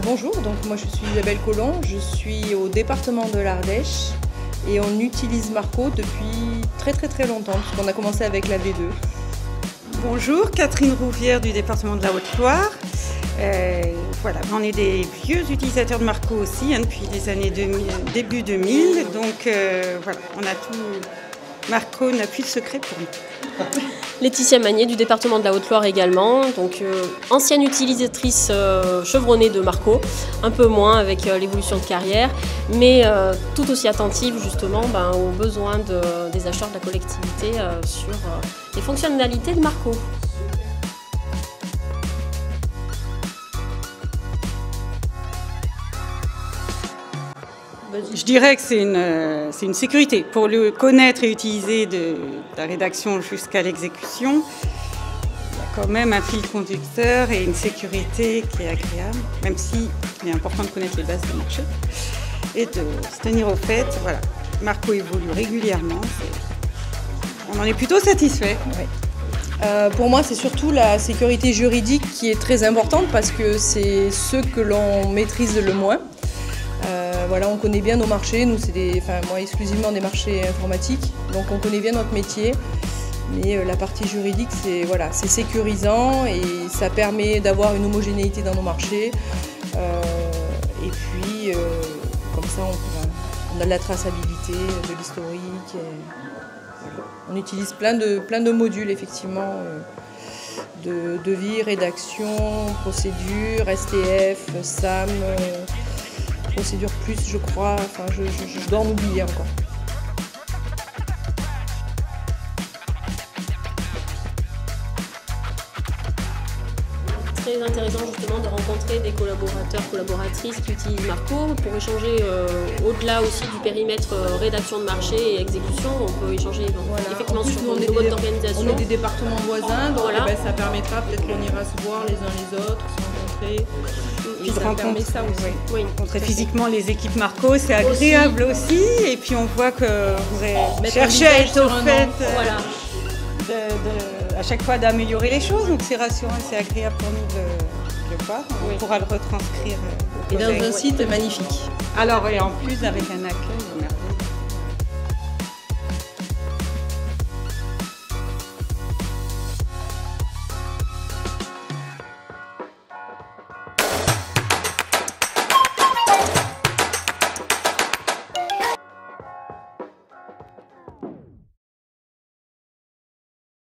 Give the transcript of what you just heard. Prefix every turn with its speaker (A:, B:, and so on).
A: Bonjour, donc moi je suis Isabelle Collomb, je suis au département de l'Ardèche et on utilise Marco depuis très longtemps puisqu'on a commencé avec la V2.
B: Bonjour, Catherine Rouvière du département de la Haute-Loire. Voilà, on est des vieux utilisateurs de Marco aussi depuis les années 2000, début 2000, donc voilà, on a tout. Marco n'a plus de secret pour nous.
C: Laetitia Magnier du département de la Haute-Loire également, donc ancienne utilisatrice chevronnée de Marco, un peu moins avec l'évolution de carrière, mais tout aussi attentive justement aux besoins des acheteurs de la collectivité sur les fonctionnalités de Marco.
B: Je dirais que c'est une sécurité. Pour le connaître et utiliser de la rédaction jusqu'à l'exécution, il y a quand même un fil conducteur et une sécurité qui est agréable, même si il est important de connaître les bases du marché et de se tenir au fait. Voilà. Marco évolue régulièrement. On en est plutôt satisfait.
A: Oui. Pour moi, c'est surtout la sécurité juridique qui est très importante parce que c'est ce que l'on maîtrise le moins. Voilà, on connaît bien nos marchés, nous c'est moi exclusivement des marchés informatiques, donc on connaît bien notre métier, mais la partie juridique c'est voilà, sécurisant et ça permet d'avoir une homogénéité dans nos marchés et puis comme ça on a de la traçabilité, de l'historique, voilà. On utilise plein de modules effectivement, de devis, rédaction, procédure, STF, SAM. Procédure plus, je crois, je dois en oublier encore.
C: Très intéressant justement de rencontrer des collaborateurs, collaboratrices qui utilisent Marco pour échanger au-delà aussi du périmètre rédaction de marché et exécution. On peut échanger effectivement sur nos modes d'organisation.
A: On est des départements voisins, donc voilà. Ça permettra, peut-être qu'on ira se voir les uns les autres, se rencontrer.
B: Et ça permet ça aussi. Oui, rencontrer physiquement les équipes Marco, c'est agréable aussi. Et puis on voit que vous cherchez à être au fait à chaque fois d'améliorer les choses. Donc c'est rassurant et c'est agréable pour nous de le voir. On pourra le retranscrire.
A: Et dans un site magnifique.
B: Alors et en plus avec un accueil.